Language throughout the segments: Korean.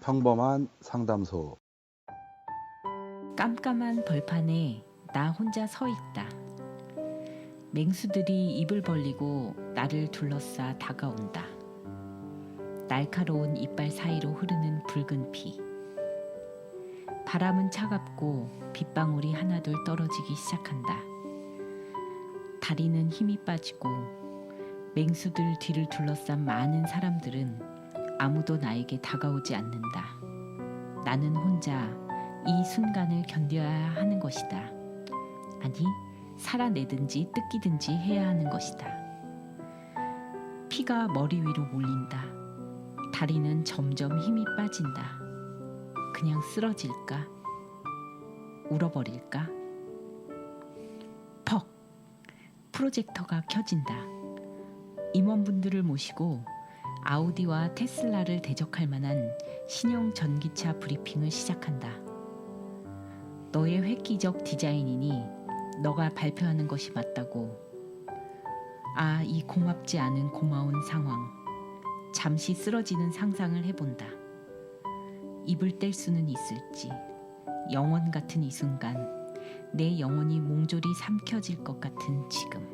평범한 상담소. 깜깜한 벌판에 나 혼자 서 있다. 맹수들이 입을 벌리고 나를 둘러싸 다가온다. 날카로운 이빨 사이로 흐르는 붉은 피. 바람은 차갑고 빗방울이 하나둘 떨어지기 시작한다. 다리는 힘이 빠지고 맹수들 뒤를 둘러싼 많은 사람들은 아무도 나에게 다가오지 않는다. 나는 혼자 이 순간을 견뎌야 하는 것이다. 아니, 살아내든지 뜯기든지 해야 하는 것이다. 피가 머리 위로 몰린다. 다리는 점점 힘이 빠진다. 그냥 쓰러질까? 울어버릴까? 퍽! 프로젝터가 켜진다. 임원분들을 모시고 아우디와 테슬라를 대적할 만한 신형 전기차 브리핑을 시작한다. 너의 획기적 디자인이니 너가 발표하는 것이 맞다고. 아, 이 고맙지 않은 고마운 상황. 잠시 쓰러지는 상상을 해본다. 입을 뗄 수는 있을지. 영원 같은 이 순간. 내 영혼이 몽졸이 삼켜질 것 같은 지금.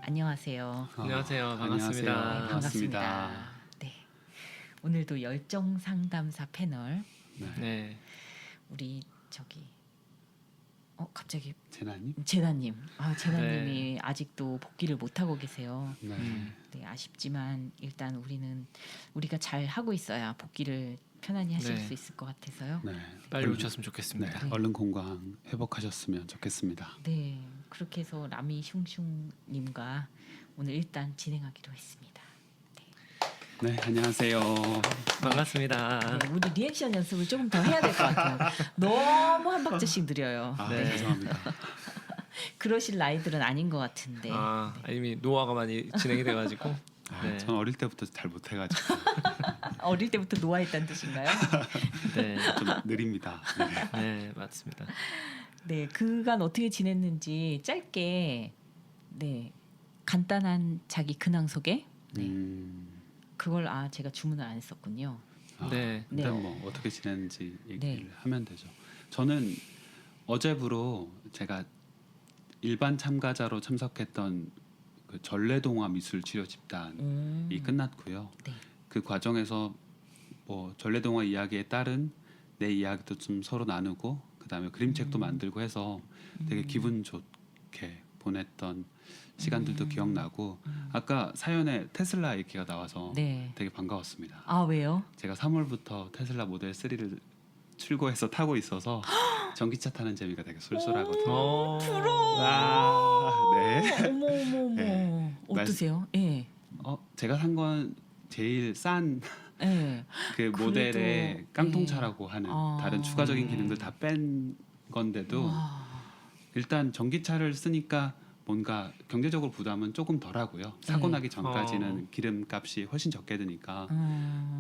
안녕하세요. 안녕하세요. 안녕하세요. 반갑습니다. 반갑습니다. 네. 오늘도 열정 상담사 패널 네. 우리 저기 갑자기 재나님? 재나님. 재나님이 아직도 복귀를 못 하고 계세요. 네. 네, 아쉽지만 일단 우리가 잘 하고 있어야 복귀를 편안히 하실 네. 수 있을 것 같아서요. 네. 빨리 오셨으면 좋겠습니다. 네. 얼른 건강 회복하셨으면 좋겠습니다. 네, 그렇게 해서 라미 슝슝님과 오늘 일단 진행하기로 했습니다. 네, 안녕하세요. 반갑습니다. 네, 우리 리액션 연습을 조금 더 해야 될 것 같아요. 너무 한 박자씩 느려요. 네. 죄송합니다. 그러실 나이들은 아닌 것 같은데. 이미 노화가 많이 진행이 돼가지고. 네. 전 어릴 때부터 잘 못해가지고 어릴 때부터 노화했다는 뜻인가요? 네. 좀 느립니다. 네. 네, 맞습니다. 네, 그간 어떻게 지냈는지 짧게 간단한 자기 근황 소개. 그걸 제가 주문을 안 했었군요. 네. 일단 네. 뭐 어떻게 지냈는지 얘기를 네. 하면 되죠. 저는 어제부로 제가 일반 참가자로 참석했던 그 전래동화 미술 치료 집단이 끝났고요. 네. 그 과정에서 뭐 전래동화 이야기에 따른 내 이야기도 좀 서로 나누고 그다음에 그림책도 만들고 해서 되게 기분 좋게 보냈던 시간들도 기억나고 아까 사연에 테슬라 얘기가 나와서 네. 되게 반가웠습니다. 아, 왜요? 제가 3월부터 테슬라 모델 3를 출고해서 타고 있어서 전기차 타는 재미가 되게 쏠쏠하거든요. 부러워. 네. 어머. 네. 어떠세요? 예. 제가 산 건 제일 싼 예. 그 모델의 그래도, 깡통차라고 하는 다른 추가적인 기능들 다 뺀 건데도 와. 일단 전기차를 쓰니까 뭔가 경제적으로 부담은 조금 덜하고요. 사고 나기 전까지는 기름값이 훨씬 적게 드니까.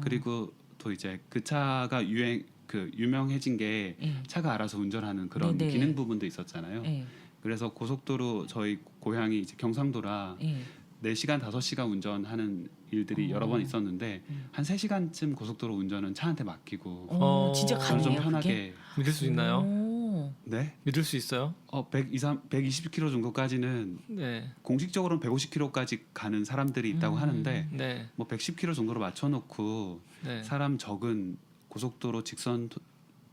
그리고 또 이제 그 차가 유명해진 게 예. 차가 알아서 운전하는 그런 네네. 기능 부분도 있었잖아요. 예. 그래서 고속도로 저희 고향이 이제 경상도라 예. 4시간 5시간 운전하는 일들이 여러 번 있었는데 한 3시간쯤 고속도로 운전은 차한테 맡기고 진짜 저는 좀 가네요. 편하게 믿을 수 있나요? 오. 네? 믿을 수 있어요? 120km 정도까지는 네. 공식적으로는 150km까지 가는 사람들이 있다고 하는데 네. 뭐 110km 정도로 맞춰놓고 네. 사람 적은 고속도로 직선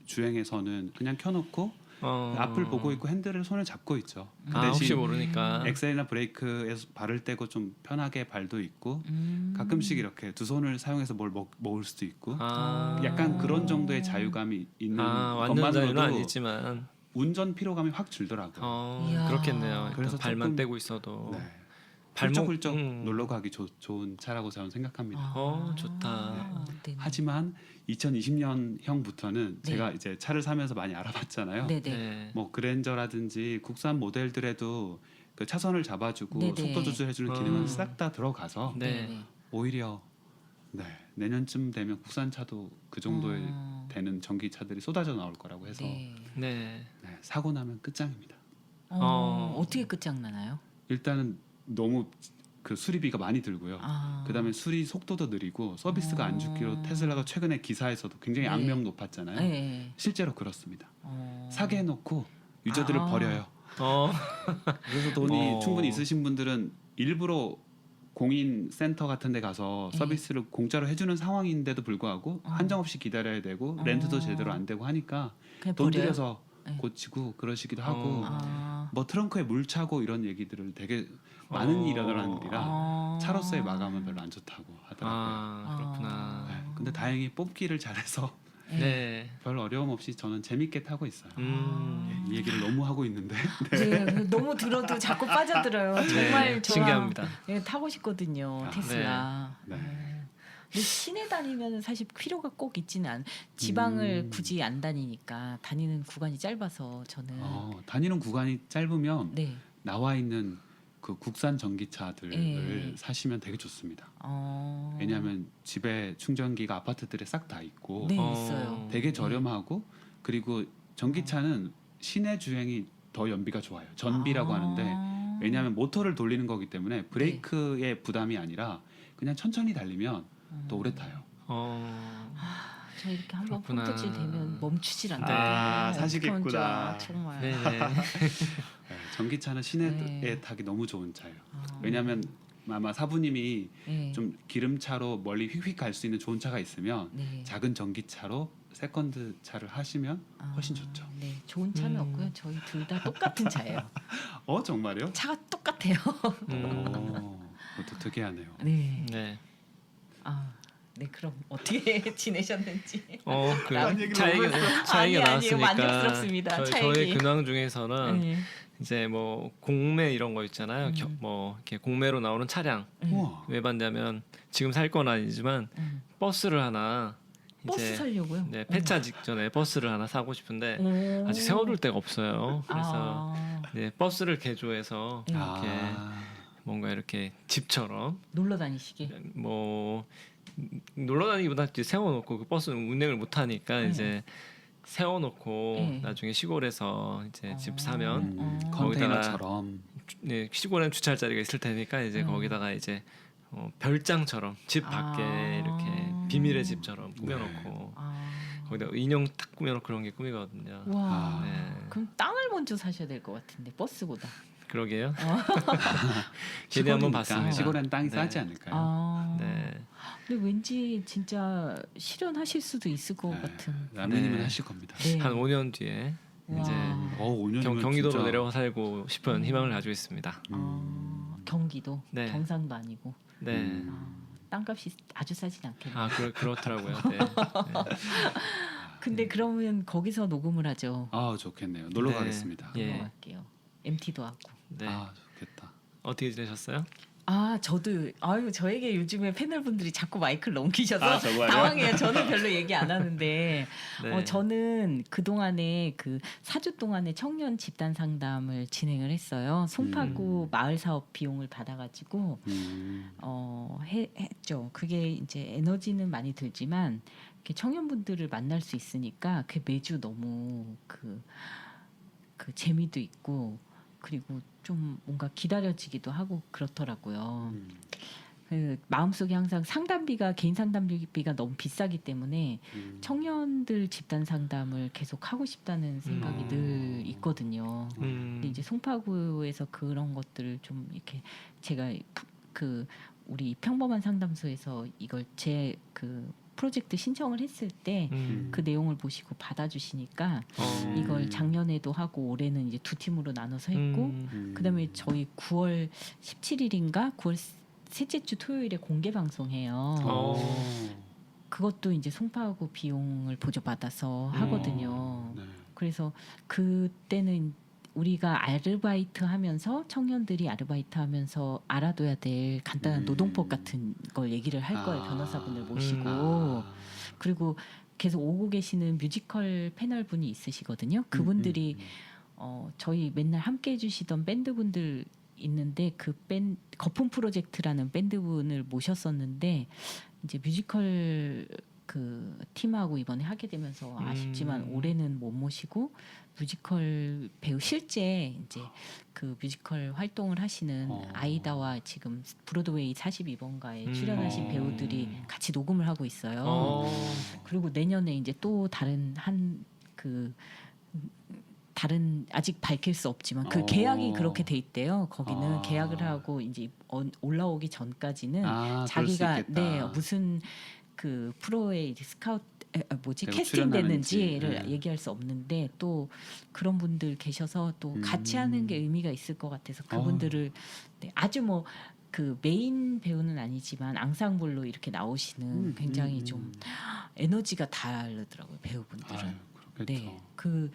주행에서는 그냥 켜놓고 앞을 보고 있고 핸들을 손을 잡고 있죠. 그 혹시 대신 모르니까. 엑셀이나 브레이크에서 발을 떼고 좀 편하게 발도 있고 가끔씩 이렇게 두 손을 사용해서 뭘 먹을 수도 있고 약간 그런 정도의 자유감이 있는 완전 자유는 것만으로도 아니지만. 운전 피로감이 확 줄더라고요. 이야. 그렇겠네요. 그래서 발만 조금- 떼고 있어도. 네. 발목 훌쩍훌쩍 놀러 가기 좋은 차라고 저는 생각합니다. 좋다. 네. 하지만 2020년형부터는 네. 제가 이제 차를 사면서 많이 알아봤잖아요. 네네. 네. 뭐 그랜저라든지 국산 모델들에도 그 차선을 잡아주고 네네. 속도 조절해주는 기능은 싹 다 들어가서 네. 오히려 내년쯤 되면 국산차도 그 정도의 되는 전기차들이 쏟아져 나올 거라고 해서 네. 네. 사고 나면 끝장입니다. 어떻게 끝장나나요? 일단은 너무 그 수리비가 많이 들고요. 그다음에 수리 속도도 느리고 서비스가 안 좋기로 테슬라가 최근에 기사에서도 굉장히 네. 악명 높았잖아요. 네. 실제로 그렇습니다. 사게 해놓고 유저들을 버려요. 어. 그래서 돈이 어. 충분히 있으신 분들은 일부러 공인 센터 같은 데 가서 네. 서비스를 공짜로 해주는 상황인데도 불구하고 한정없이 기다려야 되고 렌트도 제대로 안 되고 하니까 그냥 돈 버려요? 들여서 네. 고치고 그러시기도 하고 아. 뭐 트렁크에 물 차고 이런 얘기들을 되게 많은 일어나는 일이라 차로서의 마감은 별로 안 좋다고 하더라고요. 아, 그렇구나. 네. 근데 다행히 뽑기를 잘해서 네. 별 어려움 없이 저는 재밌게 타고 있어요. 이 얘기를 너무 하고 있는데 네, 너무 들어도 자꾸 빠져들어요. 정말 네, 좋아. 신기합니다. 네, 타고 싶거든요. 테슬라. 네. 근데 시내 다니면 사실 필요가 꼭 있지는 않. 지방을 굳이 안 다니니까 다니는 구간이 짧아서 저는. 다니는 구간이 짧으면 네. 나와 있는 그 국산 전기차들을 네. 사시면 되게 좋습니다. 어. 왜냐하면 집에 충전기가 아파트들에 싹 다 있고 네, 있어요. 되게 저렴하고 그리고 전기차는 시내 주행이 더 연비가 좋아요. 전비라고 하는데 왜냐하면 모터를 돌리는 거기 때문에 브레이크의 부담이 아니라 그냥 천천히 달리면 더 오래 타요. 저 이렇게 한번 그렇구나. 폰터질 되면 멈추질 않는데. 아, 사시겠구나. 정말. 네. 네, 전기차는 시내에 네. 타기 너무 좋은 차예요. 왜냐하면 아마 사부님이 네. 좀 기름차로 멀리 휙휙 갈 수 있는 좋은 차가 있으면 네. 작은 전기차로 세컨드 차를 하시면 훨씬 좋죠. 네, 좋은 차는 없고요. 저희 둘 다 똑같은 차예요. 정말요? 차가 똑같아요. 그것도 특이하네요. 네. 네. 네, 그럼 어떻게 지내셨는지. 그 딴 얘기를 차 얘기 너무 차 얘기 아니에요. 나왔으니까 만족스럽습니다. 차 저의 얘기. 근황 중에서는 네. 이제 뭐 공매 이런 거 있잖아요. 뭐 이렇게 공매로 나오는 차량 우와. 왜 봤냐면 지금 살 건 아니지만 버스를 하나 버스 이제 살려고요? 네, 폐차 직전에 버스를 하나 사고 싶은데 오. 아직 세워둘 데가 없어요. 그래서 네, 버스를 개조해서 이렇게 뭔가 이렇게 집처럼 놀러 다니시게. 뭐 놀러 다니기보다 이제 세워놓고 그 버스는 운행을 못 하니까 이제 세워놓고 네. 나중에 시골에서 이제 집 사면 컨테이너처럼. 네, 시골에는 주차할 자리가 있을 테니까 이제 거기다가 이제 별장처럼 집 밖에 이렇게 비밀의 집처럼 꾸며놓고 거기다 인형 탁 꾸며놓고 그런 게 꿈이거든요. 와. 네. 그럼 땅을 먼저 사셔야 될 것 같은데 버스보다. 그러게요. 걔네 한번 봤습니다. 시골엔 땅이 네. 싸지 않을까요? 네. 근데 왠지 진짜 실현하실 수도 있을 것 같은. 라면님은 네. 하실 겁니다. 네. 한 5년 뒤에 와. 이제 5년이면 경기도로 진짜... 내려가 살고 싶은 희망을 가지고 있습니다. 경기도, 네. 경상도 아니고. 네. 땅값이 아주 싸진 않겠네요. 그렇더라고요. 네. 근데 그러면 거기서 녹음을 하죠. 좋겠네요. 놀러 네. 가겠습니다. 예. 넘어갈게요. MT도 하고. 네. 좋겠다. 어떻게 지내셨어요? 저도 저에게 요즘에 패널분들이 자꾸 마이크를 넘기셔서 정말요? 당황해요. 저는 별로 얘기 안 하는데 네. 저는 그 동안에 그 4주 동안에 청년 집단 상담을 진행을 했어요. 송파구 마을 사업 비용을 받아가지고 했죠. 그게 이제 에너지는 많이 들지만 이렇게 청년분들을 만날 수 있으니까 그 매주 너무 그 재미도 있고. 그리고 좀 뭔가 기다려지기도 하고 그렇더라고요. 그 마음속에 항상 상담비가 개인 상담비가 너무 비싸기 때문에 청년들 집단 상담을 계속 하고 싶다는 생각이 늘 있거든요. 근데 이제 송파구에서 그런 것들을 좀 이렇게 제가 그 우리 평범한 상담소에서 이걸 제 그 프로젝트 신청을 했을 때 그 내용을 보시고 받아주시니까 이걸 작년에도 하고 올해는 이제 두 팀으로 나눠서 했고 그다음에 저희 9월 17일인가 9월 셋째 주 토요일에 공개 방송해요. 그것도 이제 송파구 비용을 보조받아서 하거든요. 그래서 그때는 우리가 아르바이트 하면서 청년들이 아르바이트 하면서 알아둬야 될 간단한 노동법 같은 걸 얘기를 할 거예요. 변호사분을 모시고. 그리고 계속 오고 계시는 뮤지컬 패널 분이 있으시거든요. 그분들이 저희 맨날 함께 해주시던 밴드분들 있는데 그 거품 프로젝트라는 밴드분을 모셨었는데 이제 뮤지컬 그 팀하고 이번에 하게 되면서 아쉽지만 음. 올해는 못 모시고 뮤지컬 배우 실제 이제 그 뮤지컬 활동을 하시는 아이다와 지금 브로드웨이 42번가에 출연하신 배우들이 같이 녹음을 하고 있어요. 그리고 내년에 이제 또 다른 다른 아직 밝힐 수 없지만 그 계약이 그렇게 돼 있대요. 거기는 계약을 하고 이제 올라오기 전까지는 그럴 수 자기가 있겠다. 네 무슨 그 프로에 이제 스카우트 내가 캐스팅 됐는지를 출연하는지. 얘기할 수 없는데 또 그런 분들 계셔서 또 같이 하는 게 의미가 있을 것 같아서 그분들을 네, 아주 뭐 그 메인 배우는 아니지만 앙상블로 이렇게 나오시는 굉장히 좀 에너지가 다르더라고요 배우분들은. 아유, 그렇겠죠. 네, 그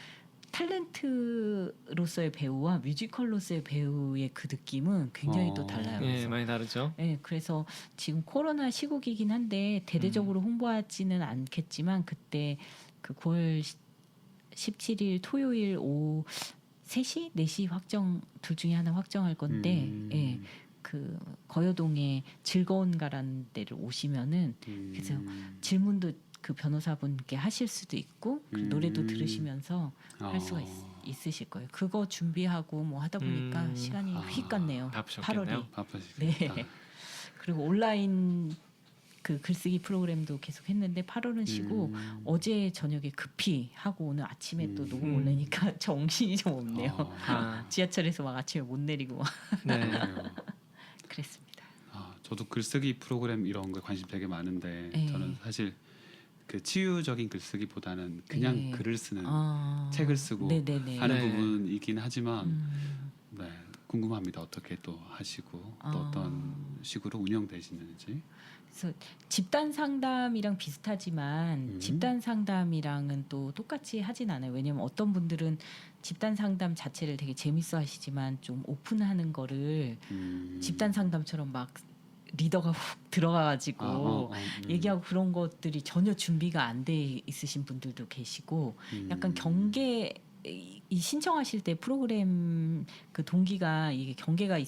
탤런트로서의 배우와 뮤지컬로서의 배우의 그 느낌은 굉장히 또 달라요. 예, 그래서 많이 다르죠. 네, 그래서 지금 코로나 시국이긴 한데 대대적으로 홍보하지는 않겠지만 그때 그 9월 17일 토요일 오후 3시, 4시 확정 둘 중에 하나 확정할 건데 예, 그 거여동에 즐거운가라는 데를 오시면은 그래서 질문도 그 변호사분께 하실 수도 있고 그 노래도 들으시면서 할 수가 있으실 거예요. 그거 준비하고 뭐 하다 보니까 시간이 휙 갔네요. 바쁘셨겠네요. 8월이. 바쁘시겠다. 네. 그리고 온라인 그 글쓰기 프로그램도 계속 했는데 8월은 쉬고 어제 저녁에 급히 하고 오늘 아침에 또 녹음 올래니까 정신이 좀 없네요. 지하철에서 막 아침에 못 내리고 막 네. 그랬습니다. 저도 글쓰기 프로그램 이런 거 관심 되게 많은데 네. 저는 사실 그 치유적인 글쓰기보다는 그냥 네. 글을 쓰는 책을 쓰고 네네네. 하는 네. 부분이긴 하지만 네, 궁금합니다. 어떻게 또 하시고 또 어떤 식으로 운영되시는지. 그래서 집단 상담이랑 비슷하지만 집단 상담이랑은 또 똑같이 하진 않아요. 왜냐면 어떤 분들은 집단 상담 자체를 되게 재밌어 하시지만 좀 오픈하는 거를 집단 상담처럼 막 리더가 훅 들어가가지고 얘기하고 그런 것들이 전혀 준비가 안 돼 있으신 분들도 계시고 약간 경계 이 신청하실 때 프로그램 그 동기가 이게 경계가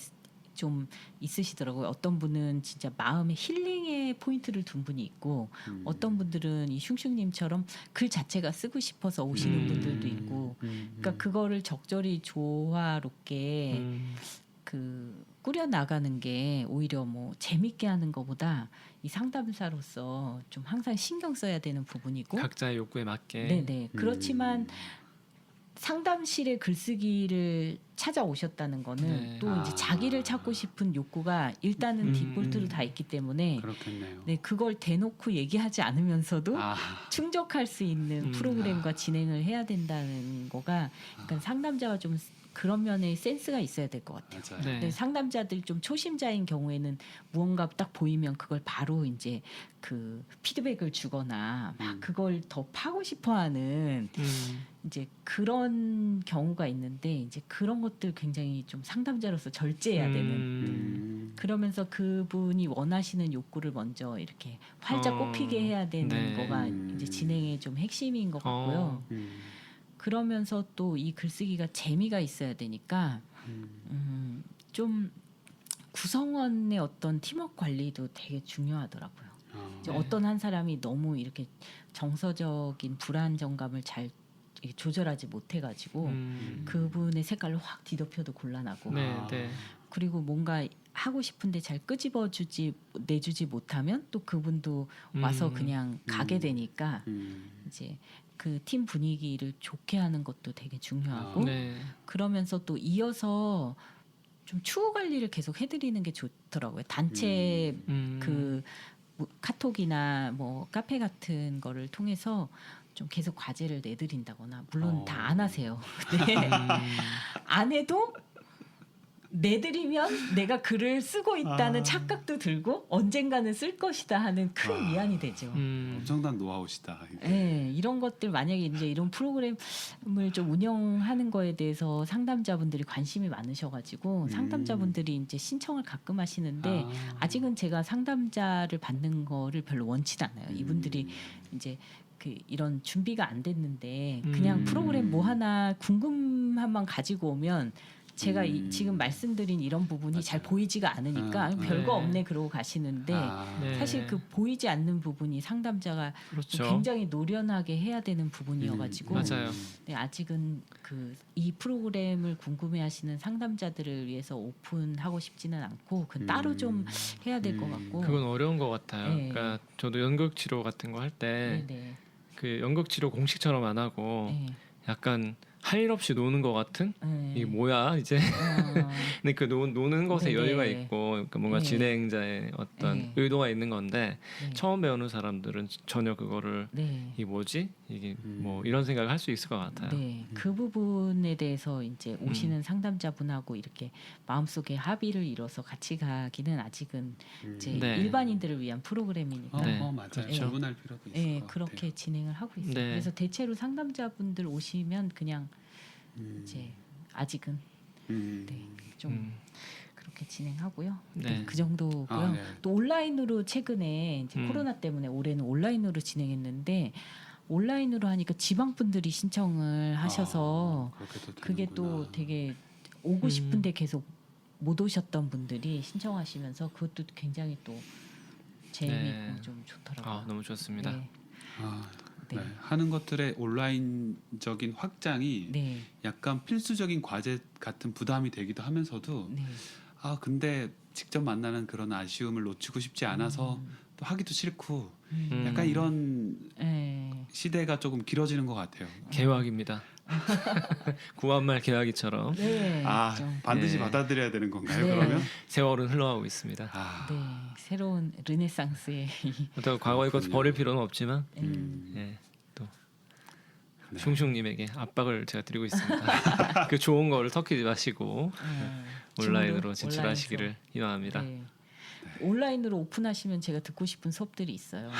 좀 있으시더라고요. 어떤 분은 진짜 마음의 힐링의 포인트를 둔 분이 있고 어떤 분들은 이 슝슝님처럼 글 자체가 쓰고 싶어서 오시는 분들도 있고 그러니까 그거를 적절히 조화롭게 그 꾸려 나가는 게 오히려 뭐 재밌게 하는 것보다 이 상담사로서 좀 항상 신경 써야 되는 부분이고 각자의 욕구에 맞게. 네네 그렇지만 상담실에 글쓰기를 찾아오셨다는 거는 네. 또 이제 자기를 찾고 싶은 욕구가 일단은 디폴트로 다 있기 때문에 그렇겠네요. 네 그걸 대놓고 얘기하지 않으면서도 충족할 수 있는 프로그램과 진행을 해야 된다는 거가 그러니까 상담자가 좀 그런 면에 센스가 있어야 될 것 같아요. 맞아요. 네. 근데 상담자들 좀 초심자인 경우에는 무언가 딱 보이면 그걸 바로 이제 그 피드백을 주거나 막 그걸 더 파고 싶어하는 이제 그런 경우가 있는데 이제 그런 것들 굉장히 좀 상담자로서 절제해야 되는 그러면서 그분이 원하시는 욕구를 먼저 이렇게 활짝 꼽히게 해야 되는 네. 거가 이제 진행의 좀 핵심인 것 같고요. 그러면서 또 이 글쓰기가 재미가 있어야 되니까 좀 구성원의 어떤 팀워크 관리도 되게 중요하더라고요. 이제 네. 어떤 한 사람이 너무 이렇게 정서적인 불안정감을 잘 조절하지 못해가지고 그분의 색깔을 확 뒤덮여도 곤란하고 네, 네. 그리고 뭔가 하고 싶은데 잘 내주지 못하면 또 그분도 와서 그냥 가게 되니까 이제 그 팀 분위기를 좋게 하는 것도 되게 중요하고 네. 그러면서 또 이어서 좀 추후 관리를 계속 해드리는 게 좋더라고요. 단체 그 뭐 카톡이나 뭐 카페 같은 거를 통해서 좀 계속 과제를 내드린다거나 물론 다 안 하세요. 근데 안 해도 내드리면 내가 글을 쓰고 있다는 착각도 들고 언젠가는 쓸 것이다 하는 큰 위안이 되죠. 엄청난 노하우시다. 네, 이런 것들 만약에 이제 이런 프로그램을 좀 운영하는 거에 대해서 상담자분들이 관심이 많으셔가지고 상담자분들이 이제 신청을 가끔 하시는데 아직은 제가 상담자를 받는 거를 별로 원치 않아요. 이분들이 이제 그 이런 준비가 안 됐는데 그냥 프로그램 뭐 하나 궁금함만 가지고 오면 제가 지금 말씀드린 이런 부분이 맞아요. 잘 보이지가 않으니까 네. 별거 없네 그러고 가시는데 네. 사실 그 보이지 않는 부분이 상담자가 그렇죠. 굉장히 노련하게 해야 되는 부분이어가지고 맞아요. 네, 아직은 이 프로그램을 궁금해하시는 상담자들을 위해서 오픈하고 싶지는 않고 그 따로 좀 해야 될 것 같고. 그건 어려운 것 같아요. 네. 그러니까 저도 연극 치료 같은 거 할 때 네네. 그 연극 치료 공식처럼 안 하고 네. 약간 할 일 없이 노는 것 같은 네. 이게 뭐야 이제 근데 그 노는 것에 네네. 여유가 있고 그러니까 뭔가 네. 진행자의 어떤 네. 의도가 있는 건데 네. 처음 배우는 사람들은 전혀 그거를 네. 이게 뭐지 이게 뭐 이런 생각을 할 수 있을 것 같아요. 네, 그 부분에 대해서 이제 오시는 상담자분하고 이렇게 마음속에 합의를 이뤄서 같이 가기는 아직은 이제 네. 일반인들을 위한 프로그램이니까 네. 맞아요. 그렇죠. 구분할 필요도 있을 네, 것 그렇게 같아요. 진행을 하고 있어요. 네. 그래서 대체로 상담자분들 오시면 그냥 이제 아직은 네, 좀 그렇게 진행하고요. 네. 네, 그 정도고요. 아, 네. 또 온라인으로 최근에 이제 음. 코로나 때문에 올해는 온라인으로 진행했는데 온라인으로 하니까 지방 분들이 신청을 하셔서 그렇게 또 그게 또 되는구나. 되게 오고 싶은데 계속 못 오셨던 분들이 신청하시면서 그것도 굉장히 또 재미있고 네. 좀 좋더라고요. 너무 좋습니다. 네. 네. 네. 하는 것들의 온라인적인 확장이 네. 약간 필수적인 과제 같은 부담이 되기도 하면서도 네. 근데 직접 만나는 그런 아쉬움을 놓치고 싶지 않아서 또 하기도 싫고 약간 이런 네. 시대가 조금 길어지는 것 같아요. 개화기입니다. 구한말 개화기처럼 네. 좀, 반드시 네. 받아들여야 되는 건가요? 네. 그러면? 세월은 흘러가고 있습니다. 네. 새로운 르네상스의 또 과거의 것을 그렇군요. 버릴 필요는 없지만 음, 예, 또 네. 슝슝님에게 압박을 제가 드리고 있습니다. 그 좋은 거를 섞이지 마시고 온라인으로 진출하시기를 희망합니다. 네. 온라인으로 오픈하시면 제가 듣고 싶은 수업들이 있어요.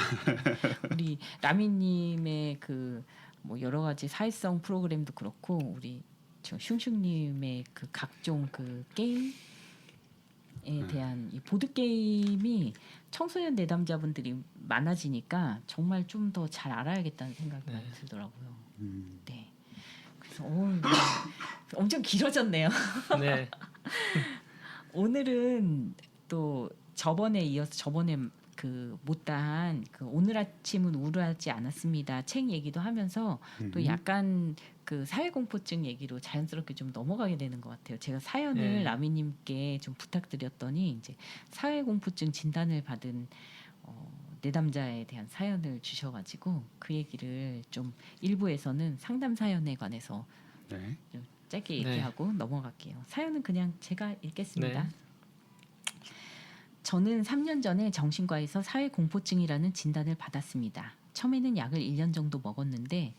우리 라미님의 그 뭐 여러 가지 사회성 프로그램도 그렇고 우리 저 슝슝님의 그 각종 그 게임에 대한 이 보드 게임이 청소년 내담자분들이 많아지니까 정말 좀 더 잘 알아야겠다는 생각이 많이 들더라고요. 네. 그래서 엄청 길어졌네요. 네, 오늘은 또 저번에 이어서 저번에 그 못다한 그 오늘 아침은 우울하지 않았습니다 책 얘기도 하면서 또 약간 그 사회공포증 얘기로 자연스럽게 좀 넘어가게 되는 것 같아요. 제가 사연을 네. 라미님께 좀 부탁드렸더니 이제 사회공포증 진단을 받은 내담자에 대한 사연을 주셔가지고 그 얘기를 좀 일부에서는 상담 사연에 관해서 네. 좀 짧게 네. 얘기하고 넘어갈게요. 사연은 그냥 제가 읽겠습니다. 네. 저는 3년 전에 정신과에서 사회공포증이라는 진단을 받았습니다. 처음에는 약을 1년 정도 먹었는데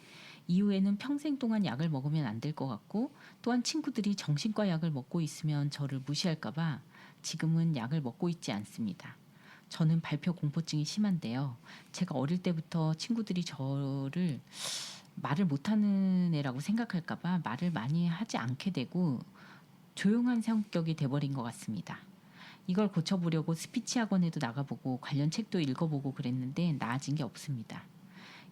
이후에는 평생 동안 약을 먹으면 안 될 것 같고 또한 친구들이 정신과 약을 먹고 있으면 저를 무시할까 봐 지금은 약을 먹고 있지 않습니다. 저는 발표 공포증이 심한데요. 제가 어릴 때부터 친구들이 저를 말을 못하는 애라고 생각할까 봐 말을 많이 하지 않게 되고 조용한 성격이 돼버린 것 같습니다. 이걸 고쳐보려고 스피치 학원에도 나가보고 관련 책도 읽어보고 그랬는데 나아진 게 없습니다.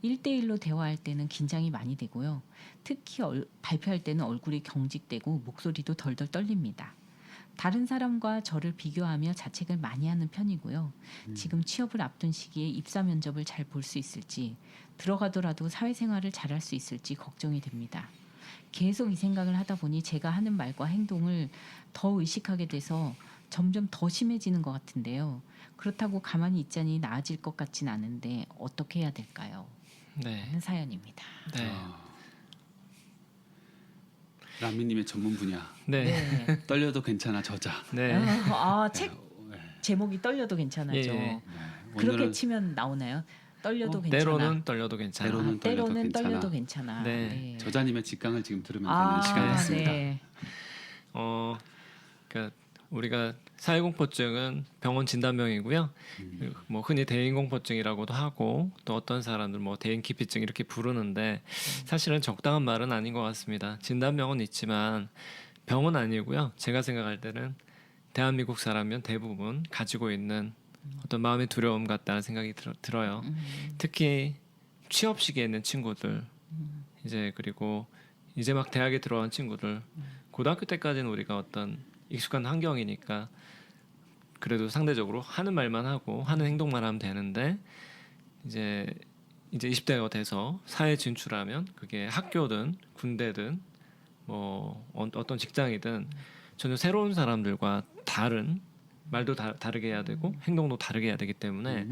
1대1로 대화할 때는 긴장이 많이 되고요. 특히 발표할 때는 얼굴이 경직되고 목소리도 덜덜 떨립니다. 다른 사람과 저를 비교하며 자책을 많이 하는 편이고요. 지금 취업을 앞둔 시기에 입사 면접을 잘 볼 수 있을지, 들어가더라도 사회생활을 잘할 수 있을지 걱정이 됩니다. 계속 이 생각을 하다 보니 제가 하는 말과 행동을 더 의식하게 돼서 점점 더 심해지는 것 같은데요. 그렇다고 가만히 있자니 나아질 것 같진 않은데 어떻게 해야 될까요? 네. 하는 사연입니다. 네. 라미님의 전문 분야. 네. 네. 떨려도 괜찮아 저자. 네. 책 네. 제목이 떨려도 괜찮아죠. 예. 네. 그렇게 오늘은 치면 나오나요? 떨려도 괜찮아. 때로는 떨려도 괜찮아. 때로는 때로는 떨려도 떨려도 괜찮아. 네. 저자님의 직강을 지금 들으면 되는 시간이었습니다. 네. 그러니까 우리가 사회공포증은 병원 진단명이고요. 뭐 흔히 대인공포증이라고도 하고 또 어떤 사람들 뭐 대인기피증 이렇게 부르는데 사실은 적당한 말은 아닌 것 같습니다. 진단명은 있지만 병은 아니고요. 제가 생각할 때는 대한민국 사람이면 대부분 가지고 있는 어떤 마음의 두려움 같다는 생각이 들어요. 특히 취업 시기에 있는 친구들 이제 그리고 이제 막 대학에 들어간 친구들 고등학교 때까지는 우리가 어떤 익숙한 환경이니까 그래도 상대적으로 하는 말만 하고 하는 행동만 하면 되는데 이제 20대가 돼서 사회 진출하면 그게 학교든 군대든 뭐 어떤 직장이든 전혀 새로운 사람들과 다른 말도 다르게 해야 되고 행동도 다르게 해야 되기 때문에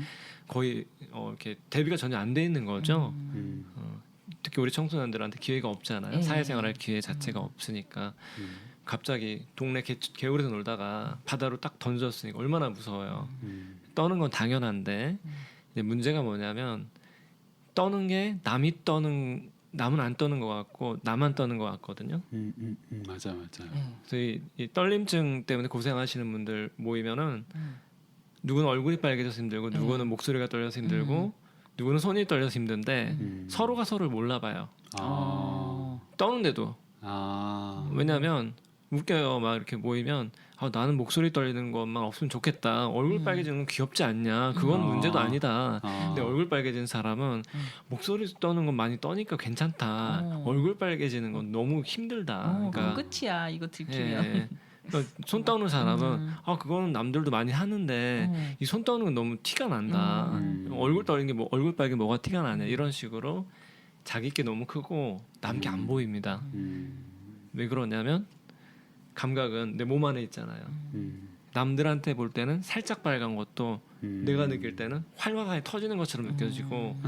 거의 이렇게 대비가 전혀 안 돼 있는 거죠. 특히 우리 청소년들한테 기회가 없잖아요. 사회생활할 기회 자체가 없으니까 갑자기 동네 개울에서 놀다가 바다로 딱 던졌으니까 얼마나 무서워요. 떠는 건 당연한데 이제 문제가 뭐냐면 떠는 게 남은 안 떠는 것 같고 나만 떠는 것 같거든요. 맞아요. 그래서 이 떨림증 때문에 고생하시는 분들 모이면은 누구는 얼굴이 빨개져서 힘들고 누구는 목소리가 떨려서 힘들고 누구는 손이 떨려서 힘든데 서로가 서로를 몰라봐요. 떠는데도 왜냐하면 웃겨요. 막 이렇게 모이면 나는 목소리 떨리는 것만 없으면 좋겠다. 얼굴 빨개지는 건 귀엽지 않냐. 그건 문제도 아니다. 근데 얼굴 빨개진 사람은 목소리 떠는 건 많이 떠니까 괜찮다. 얼굴 빨개지는 건 너무 힘들다. 그러니까 끝이야. 이거 들키면. 예. 그러니까 손 떠는 사람은 그거는 남들도 많이 하는데 이 손 떠는 건 너무 티가 난다. 얼굴 떨리는 게 뭐 얼굴 빨개 뭐가 티가 나냐. 이런 식으로 자기 게 너무 크고 남 게 안 보입니다. 왜 그러냐면 감각은 내 몸 안에 있잖아요. 남들한테 볼 때는 살짝 빨간 것도 내가 느낄 때는 활화가 터지는 것처럼 느껴지고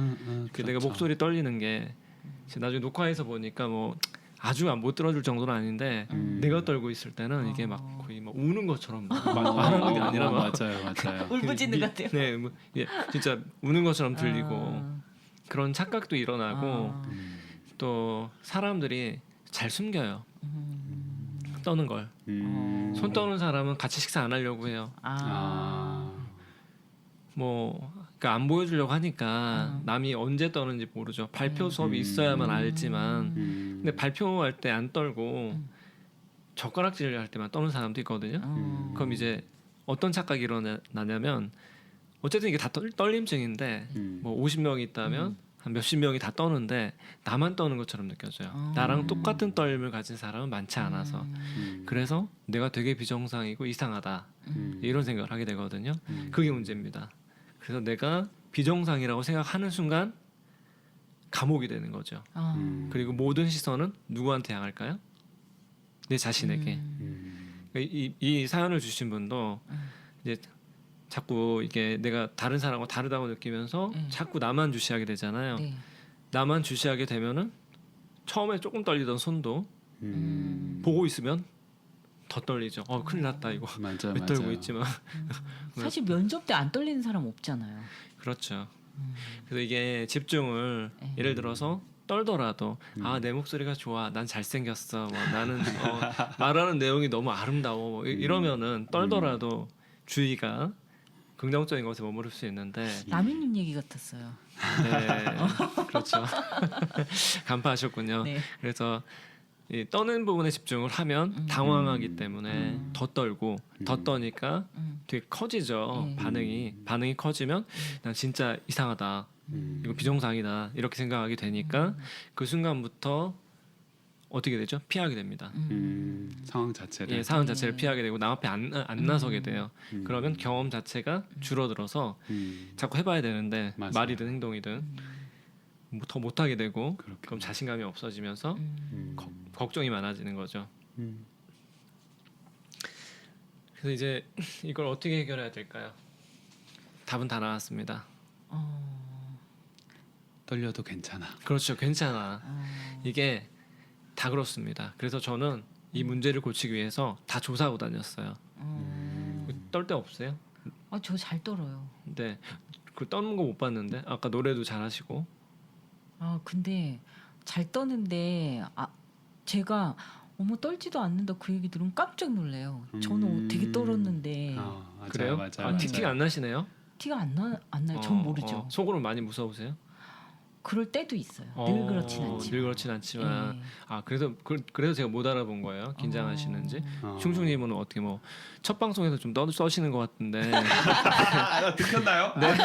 그렇죠. 내가 목소리 떨리는 게 나중에 녹화해서 보니까 뭐 아주 못 들어줄 정도는 아닌데 내가 떨고 있을 때는 이게 막 거의 막 우는 것처럼 말하는 게 아니라 막 맞아요. 울부짖는 것 같아요. 네, 뭐, 진짜 우는 것처럼 들리고 그런 착각도 일어나고 또 사람들이 잘 숨겨요. 떠는 걸. 손 떠는 사람은 같이 식사 안 하려고 해요. 뭐 그러니까 안 보여주려고 하니까 남이 언제 떠는지 모르죠. 발표 수업이 있어야만 알지만 근데 발표할 때 안 떨고 젓가락질 할 때만 떠는 사람도 있거든요. 그럼 이제 어떤 착각이 일어나냐면 어쨌든 이게 다 떨림증인데 뭐 50명이 있다면 한 몇십 명이 다 떠는데 나만 떠는 것처럼 느껴져요. 나랑 똑같은 떨림을 가진 사람은 많지 않아서 그래서 내가 되게 비정상이고 이상하다 이런 생각을 하게 되거든요. 그게 문제입니다. 그래서 내가 비정상이라고 생각하는 순간 감옥이 되는 거죠. 그리고 모든 시선은 누구한테 향할까요? 내 자신에게. 이 사연을 주신 분도 이제 자꾸 이게 내가 다른 사람과 다르다고 느끼면서 자꾸 나만 주시하게 되잖아요. 네. 나만 주시하게 되면은 처음에 조금 떨리던 손도 보고 있으면 더 떨리죠. 큰일 났다 이거. 왜 떨고 있지만. 사실 면접 때 안 떨리는 사람 없잖아요. 그렇죠. 그래서 이게 집중을 예를 들어서 떨더라도 내 목소리가 좋아, 난 잘생겼어, 뭐, 나는 말하는 내용이 너무 아름다워, 뭐, 이러면은 떨더라도 주의가 긍정적인 것에 머무를 수 있는데 라면님 얘기 같았어요. 네, 그렇죠. 간파하셨군요. 네. 그래서 이 떠는 부분에 집중을 하면 당황하기 때문에 더 떨고 더 떠니까 되게 커지죠. 반응이 커지면 난 진짜 이상하다, 이거 비정상이다 이렇게 생각하게 되니까 그 순간부터 어떻게 되죠? 피하게 됩니다. 상황 자체를 상황 자체를 피하게 되고 남 앞에 안 나서게 돼요. 그러면 경험 자체가 줄어들어서 자꾸 해봐야 되는데 맞아요. 말이든 행동이든 더 못하게 되고 그럼 자신감이 없어지면서 걱정이 많아지는 거죠. 그래서 이제 이걸 어떻게 해결해야 될까요? 답은 다 나왔습니다. 떨려도 괜찮아. 그렇죠. 괜찮아. 이게 다 그렇습니다. 그래서 저는 이 문제를 고치기 위해서 다 조사하고 다녔어요. 떨 데 없어요? 저 잘 떨어요. 네. 그 떠는 거 못 봤는데 아까 노래도 잘하시고. 근데 잘 떠는데 제가 떨지도 않는다 그 얘기 들으면 깜짝 놀래요. 저는 되게 떨었는데 맞아요, 그래요? 맞아요. 티가 안 나시네요? 티가 안 나요. 전 모르죠. 속으로 많이 무서우세요? 그럴 때도 있어요. 늘 그렇진 않지만. 늘 그렇진 않지만. 그래서 제가 못 알아본 거예요. 긴장하시는지. 어. 충충님은 어떻게 뭐 첫 방송에서 좀 써시는 것 같은데. 들켰나요? 네.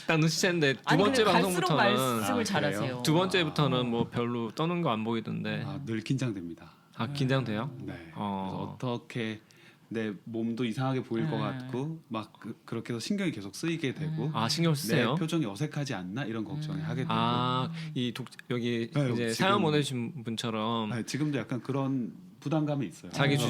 딱 눈치챘는데 두 번째 방송부터는 말씀을 잘하세요. 두 번째부터는 뭐 별로 떠는 거 안 보이던데. 늘 긴장됩니다. 아 긴장돼요? 네. 그래서 어떻게 내 몸도 이상하게 보일 것 같고 막 그렇게 해서 신경이 계속 쓰이게 되고 아 신경 내 쓰세요? 표정이 어색하지 않나 이런 걱정을 하게 되고 아이 여기 네, 이제 지금- 사연 보내주신 분처럼 네, 지금도 약간 그런 부담감이 있어요. 자기 그래서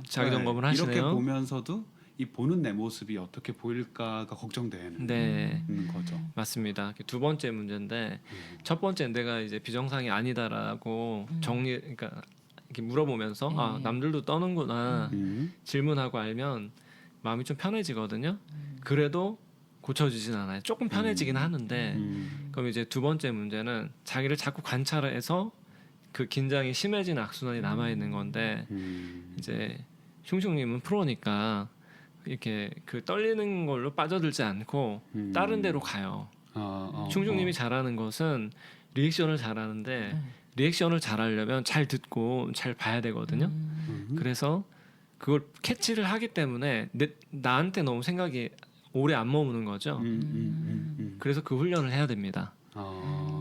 자기 네, 점검을 하시네요. 이렇게 보면서도 이 보는 내 모습이 어떻게 보일까가 걱정되는 네. 거죠. 맞습니다. 두 번째 문제인데 첫 번째는 내가 이제 비정상이 아니다라고 그러니까 이렇게 물어보면서 아 남들도 떠는구나 질문하고 알면 마음이 좀 편해지거든요. 그래도 고쳐지진 않아요. 조금 편해지긴 하는데 그럼 이제 두 번째 문제는 자기를 자꾸 관찰해서 그 긴장이 심해지는 악순환이 남아 있는 건데 이제 슝슝님은 프로니까 이렇게 그 떨리는 걸로 빠져들지 않고 다른 데로 가요. 슝슝님이 잘하는 것은 리액션을 잘하는데 리액션을 잘하려면 잘 듣고 잘 봐야 되거든요. 그래서 그걸 캐치를 하기 때문에 나한테 너무 생각이 오래 안 머무는 거죠. 그래서 그 훈련을 해야 됩니다.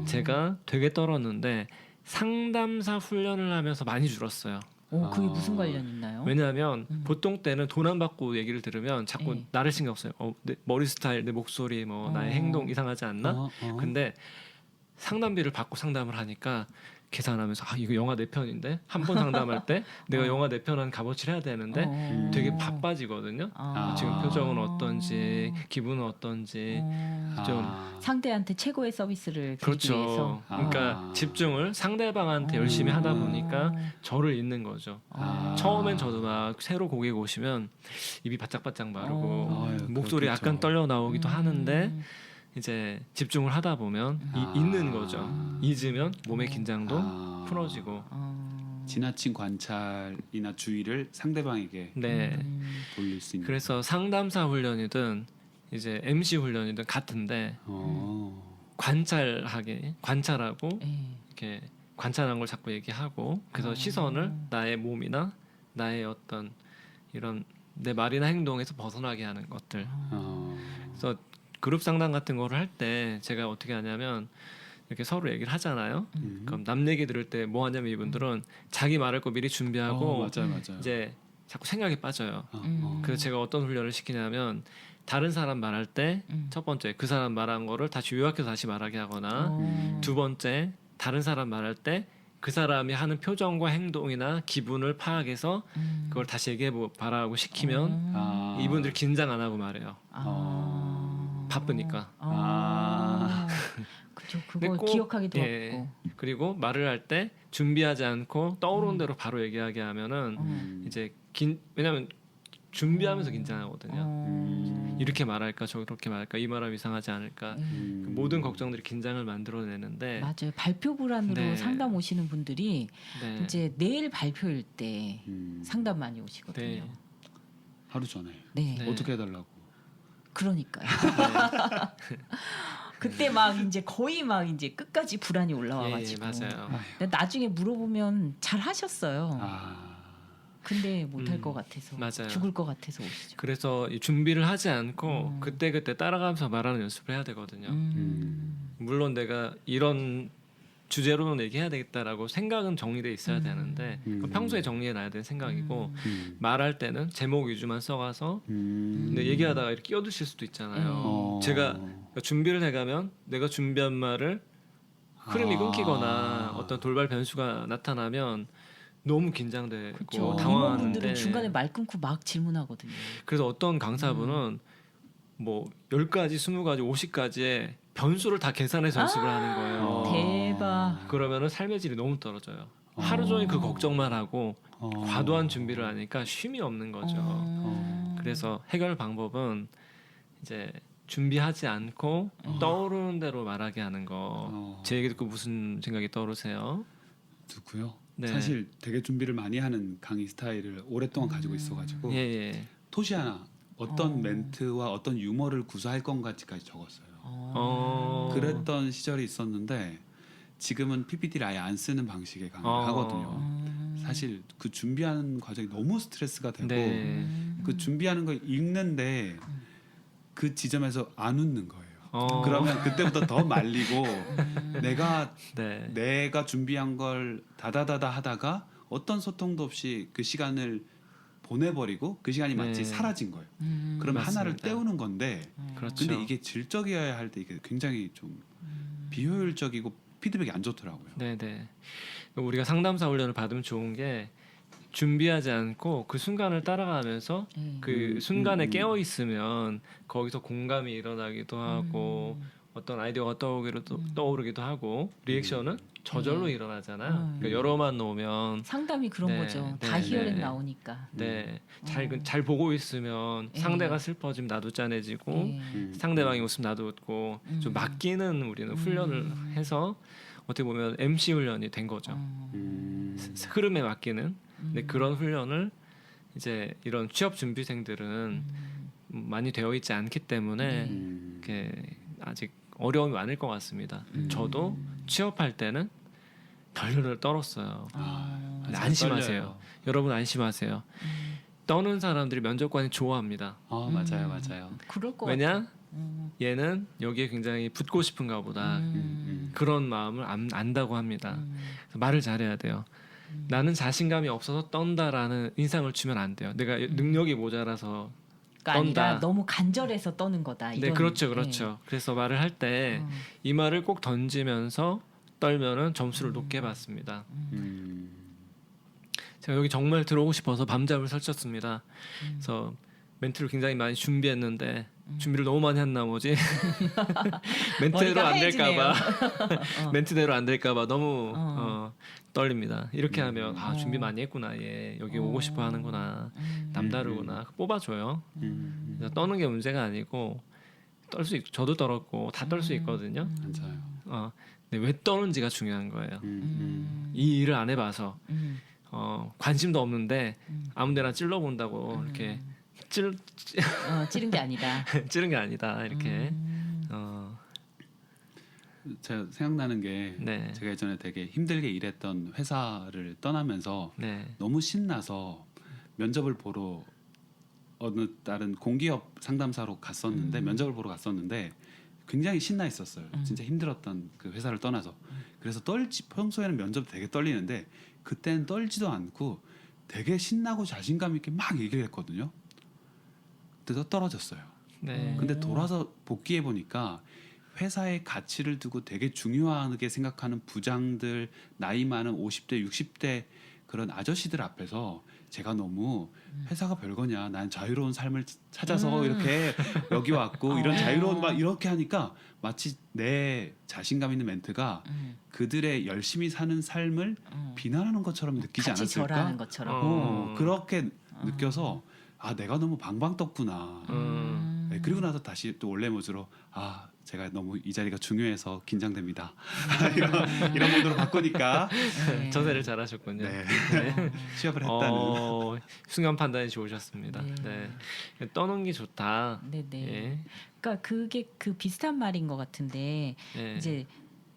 제가 되게 떨었는데 상담사 훈련을 하면서 많이 줄었어요. 그게 무슨 관련 있나요? 왜냐하면 보통 때는 돈 안 받고 얘기를 들으면 자꾸 네. 나를 신경 써요. 내 머리 스타일, 내 목소리, 뭐 나의 행동 이상하지 않나? 근데 상담비를 받고 상담을 하니까 계산하면서 이거 영화 4편인데 한 번 상담할 때 내가 영화 4편은 값어치를 해야 되는데 되게 바빠지거든요. 지금 표정은 어떤지 기분은 어떤지 좀 상대한테 최고의 서비스를 드리기 그렇죠. 위해서 그러니까 집중을 상대방한테 열심히 하다 보니까 저를 잊는 거죠. 처음엔 저도 막 새로 고객 오시면 입이 바짝바짝 마르고 목소리 그렇겠죠. 약간 떨려 나오기도 하는데 이제 집중을 하다 보면 잊는 거죠. 잊으면 몸의 긴장도 풀어지고. 지나친 관찰이나 주의를 상대방에게 네. 돌릴 수 있는. 그래서 상담사 훈련이든 이제 MC 훈련이든 같은데 관찰하고 이렇게 관찰한 걸 자꾸 얘기하고 그래서 시선을 나의 몸이나 나의 어떤 이런 내 말이나 행동에서 벗어나게 하는 것들. 그래서 그룹 상담 같은 거를 할 때 제가 어떻게 하냐면 이렇게 서로 얘기를 하잖아요. 그럼 남 얘기 들을 때 뭐 하냐면 이분들은 자기 말할 거 미리 준비하고 맞아요. 이제 자꾸 생각에 빠져요. 그래서 제가 어떤 훈련을 시키냐면 다른 사람 말할 때 첫 번째 그 사람 말한 거를 다시 요약해서 다시 말하게 하거나 두 번째 다른 사람 말할 때 그 사람이 하는 표정과 행동이나 기분을 파악해서 그걸 다시 얘기해 봐라고 시키면 이분들 긴장 안 하고 말해요. 바쁘니까. 그죠. 근데 그거 꼭, 기억하기도 예. 어렵고. 그리고 말을 할 때 준비하지 않고 떠오르는 대로 바로 얘기하게 하면은 이제 왜냐면 준비하면서 긴장하거든요. 이렇게 말할까 저렇게 말할까 이 말하면 이상하지 않을까 그 모든 걱정들이 긴장을 만들어내는데 맞아요. 발표 불안으로 네. 상담 오시는 분들이 네. 이제 내일 발표일 때 상담 많이 오시거든요. 네. 하루 전에 네. 네. 어떻게 해달라고. 그러니까요. 그때 막 이제 거의 막 이제 끝까지 불안이 올라와가지고. 예, 맞아요. 근데 나중에 물어보면 잘 하셨어요. 근데 못할 것 같아서 맞아요. 죽을 것 같아서 오시죠. 그래서 이 준비를 하지 않고 그때 따라가면서 말하는 연습을 해야 되거든요. 물론 내가 이런 주제로는 얘기해야 되겠다라고 생각은 정리돼 있어야 되는데 평소에 정리해 놔야 되는 생각이고 말할 때는 제목 위주만 써가서 근데 얘기하다가 이렇게 끼어드실 수도 있잖아요. 제가 준비를 해가면 내가 준비한 말을 흐름이 끊기거나 어떤 돌발 변수가 나타나면 너무 긴장되고 그렇죠. 당황하는데 임원분들은 중간에 말 끊고 막 질문하거든요. 그래서 어떤 강사분은 뭐 10가지, 20가지, 50가지의 변수를 다 계산해서 연습을 하는 거예요. 대박. 그러면은 삶의 질이 너무 떨어져요. 하루 종일 그 걱정만 하고 과도한 준비를 하니까 쉼이 없는 거죠. 그래서 해결 방법은 이제 준비하지 않고 떠오르는 대로 말하게 하는 거. 제 얘기 듣고 무슨 생각이 떠오르세요? 듣고요. 네. 사실 되게 준비를 많이 하는 강의 스타일을 오랫동안 가지고 있어가지고 예. 토시 하나 어떤 멘트와 어떤 유머를 구사할 건가까지 적었어요. 그랬던 시절이 있었는데 지금은 PPT를 아예 안 쓰는 방식의 강의를 하거든요. 사실 그 준비하는 과정이 너무 스트레스가 되고 네. 그 준비하는 걸 읽는데 그 지점에서 안 웃는 거예요. 그러면 그때부터 더 말리고 내가 네. 준비한 걸 다다다다 하다가 어떤 소통도 없이 그 시간을 보내버리고 그 시간이 마치 네. 사라진 거예요. 그러면 하나를 맞습니다. 때우는 건데 그렇죠. 근데 이게 질적이어야 할 때 이게 굉장히 좀 비효율적이고 피드백이 안 좋더라고요. 네네. 우리가 상담사 훈련을 받으면 좋은 게 준비하지 않고 그 순간을 따라가면서 그 순간에 깨어 있으면 거기서 공감이 일어나기도 하고 어떤 아이디어가 떠오르기도 하고 리액션은 저절로 네. 일어나잖아요. 그러니까 여러만 놓으면 상담이 그런 네, 거죠. 네, 다 히어링 네. 나오니까. 잘 보고 있으면 네. 상대가 슬퍼지면 나도 짠해지고 네. 상대방이 웃으면 나도 웃고 좀 맡기는 우리는 훈련을 해서 어떻게 보면 MC 훈련이 된 거죠. 흐름에 맡기는. 근데 그런 훈련을 이제 이런 취업 준비생들은 많이 되어 있지 않기 때문에 이렇게 아직 어려움이 많을 것 같습니다. 저도 취업할 때는 덜덜 떨었어요. 근데 안심하세요. 여러분 안심하세요. 떠는 사람들이 면접관이 좋아합니다. 맞아요, 맞아요. 그럴 것 왜냐? 같아. 얘는 여기에 굉장히 붙고 싶은가 보다. 그런 마음을 안다고 합니다. 그래서 말을 잘해야 돼요. 나는 자신감이 없어서 떤다라는 인상을 주면 안 돼요. 내가 능력이 모자라서 그러니까 떤다. 아니라 너무 간절해서 떠는 거다. 네, 이런, 그렇죠. 그래서 말을 할 때 이 말을 꼭 던지면서 떨면은 점수를 높게 받습니다. 제가 여기 정말 들어오고 싶어서 밤잠을 설쳤습니다. 그래서 멘트를 굉장히 많이 준비했는데 준비를 너무 많이 한 나머지 멘트대로 안 될까봐 멘트대로 안 될까봐 너무 떨립니다. 이렇게 하면 준비 많이 했구나 얘 여기 오고 싶어 하는구나 남다르구나 뽑아줘요. 그래서 떠는 게 문제가 아니고 저도 떨었고 다 떨 수 있거든요. 맞아요. 근데 왜 떠는지가 중요한 거예요. 이 일을 안 해봐서 관심도 없는데 아무데나 찔러본다고 이렇게 찌른 게 아니다. 찌른 게 아니다 이렇게. 제가 생각나는 게 네. 제가 예전에 되게 힘들게 일했던 회사를 떠나면서 네. 너무 신나서 면접을 보러 어느 다른 공기업 상담사로 갔었는데 면접을 보러 갔었는데 굉장히 신나 있었어요. 진짜 힘들었던 그 회사를 떠나서. 그래서 평소에는 면접 되게 떨리는데 그때는 떨지도 않고 되게 신나고 자신감 있게 막 얘기를 했거든요. 그때도 떨어졌어요. 네. 근데 돌아서 복귀해 보니까 회사의 가치를 두고 되게 중요하게 생각하는 부장들, 나이 많은 50대, 60대 그런 아저씨들 앞에서 제가 너무 회사가 별거냐, 난 자유로운 삶을 찾아서 이렇게 여기 왔고 이런 자유로운 막 이렇게 하니까 마치 내 자신감 있는 멘트가 그들의 열심히 사는 삶을 비난하는 것처럼 느끼지 같이 않았을까? 절하는 것처럼. 그렇게 느껴서 내가 너무 방방 떴구나. 네, 그리고 나서 다시 또 원래 모습으로 제가 너무 이 자리가 중요해서 긴장됩니다. 이런 모드로 바꾸니까 전세를 잘하셨군요. 네. 취업을 했다는. 순간 판단이 좋으셨습니다. 네. 떠는 게 좋다. 네네. 예. 그러니까 그게 그 비슷한 말인 것 같은데 예. 이제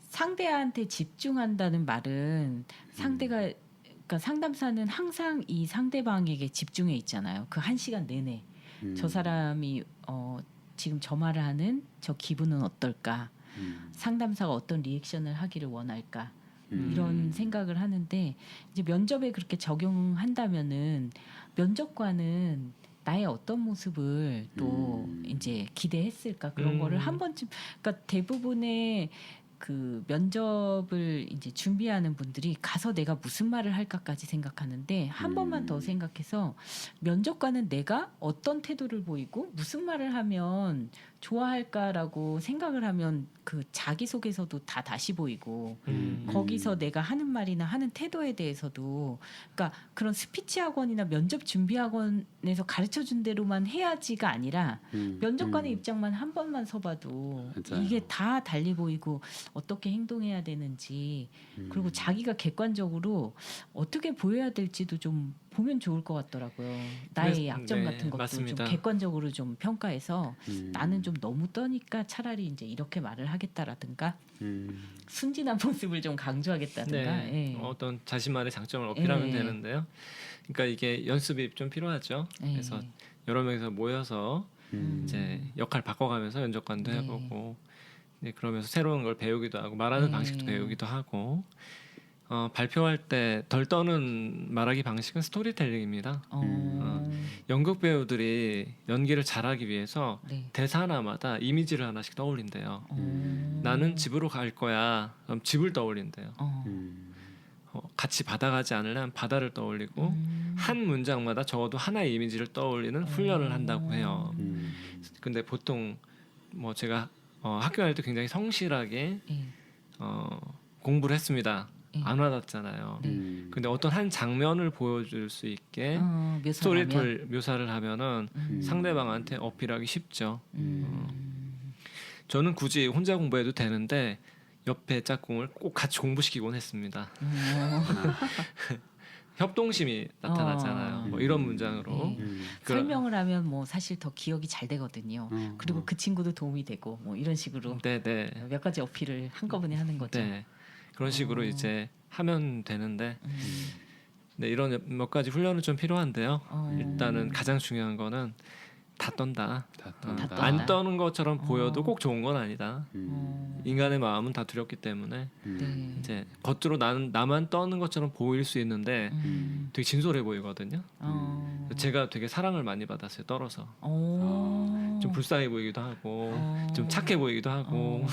상대한테 집중한다는 말은 그러니까 상담사는 항상 이 상대방에게 집중해 있잖아요. 그 1시간 내내 저 사람이 지금 저 말을 하는 저 기분은 어떨까? 상담사가 어떤 리액션을 하기를 원할까? 이런 생각을 하는데 이제 면접에 그렇게 적용한다면은 면접관은 나의 어떤 모습을 또 이제 기대했을까 그런 거를 한 번쯤 그러니까 대부분의 그 면접을 이제 준비하는 분들이 가서 내가 무슨 말을 할까까지 생각하는데 한 번만 더 생각해서 면접관은 내가 어떤 태도를 보이고 무슨 말을 하면 좋아할까라고 생각을 하면 그 자기소개서도 다 다시 보이고 거기서 내가 하는 말이나 하는 태도에 대해서도 그러니까 그런 스피치 학원이나 면접 준비 학원에서 가르쳐준 대로만 해야지가 아니라 면접관의 입장만 한 번만 서봐도 맞아요. 이게 다 달리 보이고 어떻게 행동해야 되는지 그리고 자기가 객관적으로 어떻게 보여야 될지도 좀 보면 좋을 것 같더라고요. 나의 약점 같은 것도 맞습니다. 좀 객관적으로 좀 평가해서 나는 좀 너무 떠니까 차라리 이제 이렇게 말을 하겠다라든가 순진한 모습을 좀 강조하겠다든가 네. 예. 어떤 자신만의 장점을 어필하면 예. 되는데요. 그러니까 이게 연습이 좀 필요하죠. 예. 그래서 여러 명이서 모여서 이제 역할 바꿔가면서 면접관도 네. 해보고 그러면서 새로운 걸 배우기도 하고 말하는 네. 방식도 배우기도 하고 발표할 때 덜 떠는 말하기 방식은 스토리텔링입니다. 연극 배우들이 연기를 잘하기 위해서 네. 대사 하나마다 이미지를 하나씩 떠올린대요. 나는 집으로 갈 거야. 그럼 집을 떠올린대요. 같이 바다 가지 않으려면 바다를 떠올리고 한 문장마다 적어도 하나의 이미지를 떠올리는 훈련을 한다고 해요. 근데 보통 뭐 제가 학교 다닐 때 굉장히 성실하게 예. 공부를 했습니다. 예. 안 와닿잖아요. 근데 어떤 한 장면을 보여줄 수 있게 스토리텔 묘사를 하면은 상대방한테 어필하기 쉽죠. 저는 굳이 혼자 공부해도 되는데 옆에 짝꿍을 꼭 같이 공부시키곤 했습니다. 협동심이 나타나잖아요. 뭐 이런 문장으로 설명을 하면 뭐 사실 더 기억이 잘 되거든요. 그리고 그 친구도 도움이 되고 뭐 이런 식으로 네네. 몇 가지 어필을 한꺼번에 하는 거죠. 네. 그런 식으로 이제 하면 되는데 네, 이런 몇 가지 훈련은 좀 필요한데요. 일단은 가장 중요한 거는 다 떤다. 안 떠는 것처럼 보여도 꼭 좋은 건 아니다. 인간의 마음은 다 두렵기 때문에 네. 이제 겉으로 나만 떠는 것처럼 보일 수 있는데 되게 진솔해 보이거든요. 제가 되게 사랑을 많이 받았어요. 떨어서 좀 불쌍해 보이기도 하고 좀 착해 보이기도 하고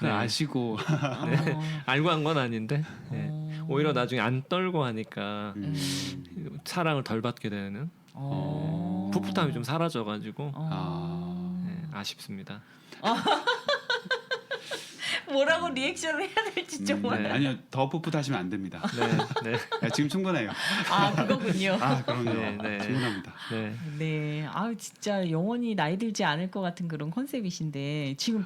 네. 아시고 네. 알고 한 건 아닌데 네. 오히려 나중에 안 떨고 하니까 사랑을 덜 받게 되는 풋풋함이 좀 사라져가지고 네, 아쉽습니다. 뭐라고 리액션을 해야 될지 정말. 네. 아니요 더 풋풋하시면 안 됩니다. 네, 네, 야, 지금 충분해요. 그거군요. 그럼요. 네, 네. 충분합니다. 네. 네, 진짜 영원히 나이 들지 않을 것 같은 그런 컨셉이신데 지금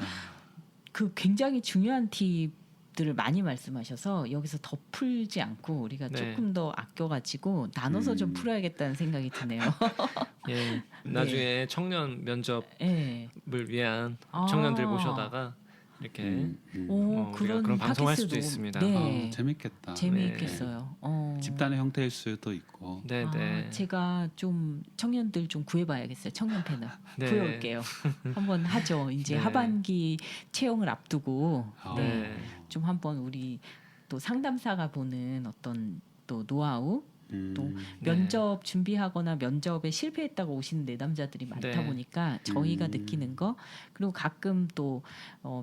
그 굉장히 중요한 팁들을 많이 말씀하셔서 여기서 더 풀지 않고 우리가 네. 조금 더 아껴가지고 나눠서 좀 풀어야겠다는 생각이 드네요. 예, 나중에 청년 면접을 네. 위한 청년들 모셔다가 이렇게 우리가 그런 방송할 수도 있습니다. 네. 재밌겠다. 재미있겠어요. 집단의 형태일 수도 있고. 네, 네. 제가 좀 청년들 좀 구해봐야겠어요. 청년 패널 네. 구해올게요. 한번 하죠. 이제 네. 하반기 채용을 앞두고 네. 좀 한번 우리 또 상담사가 보는 어떤 또 노하우 또 면접 준비하거나 면접에 실패했다고 오시는 내담자들이 많다 네. 보니까 저희가 느끼는 거 그리고 가끔 또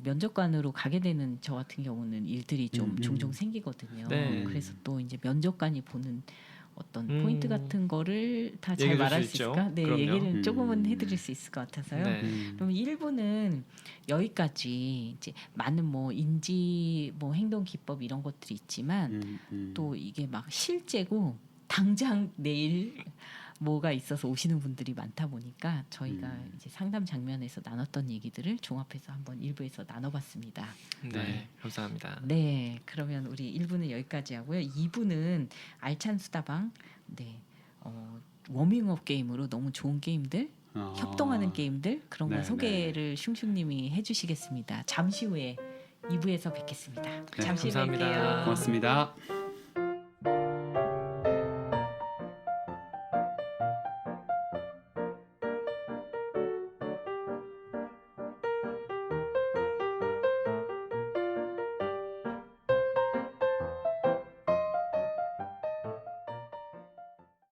면접관으로 가게 되는 저 같은 경우는 일들이 좀 종종 생기거든요. 네. 그래서 또 이제 면접관이 보는 어떤 포인트 같은 거를 다 잘 얘기해 말할 줄 수 수 있죠. 있을까? 네, 그럼요. 얘기를 조금은 해드릴 수 있을 것 같아서요. 네. 그럼 1부는 여기까지 이제 많은 뭐 인지 뭐 행동 기법 이런 것들이 있지만 또 이게 막 실제고 당장 내일 뭐가 있어서 오시는 분들이 많다 보니까 저희가 이제 상담 장면에서 나눴던 얘기들을 종합해서 한번 1부에서 나눠봤습니다. 네, 감사합니다. 네, 그러면 우리 1부는 여기까지 하고요. 2부는 알찬 수다방, 네, 워밍업 게임으로 너무 좋은 게임들, 협동하는 게임들 그런 걸 네, 소개를 슝슝님이 해주시겠습니다. 잠시 후에 2부에서 뵙겠습니다. 네, 잠시 감사합니다. 뵐게요. 고맙습니다.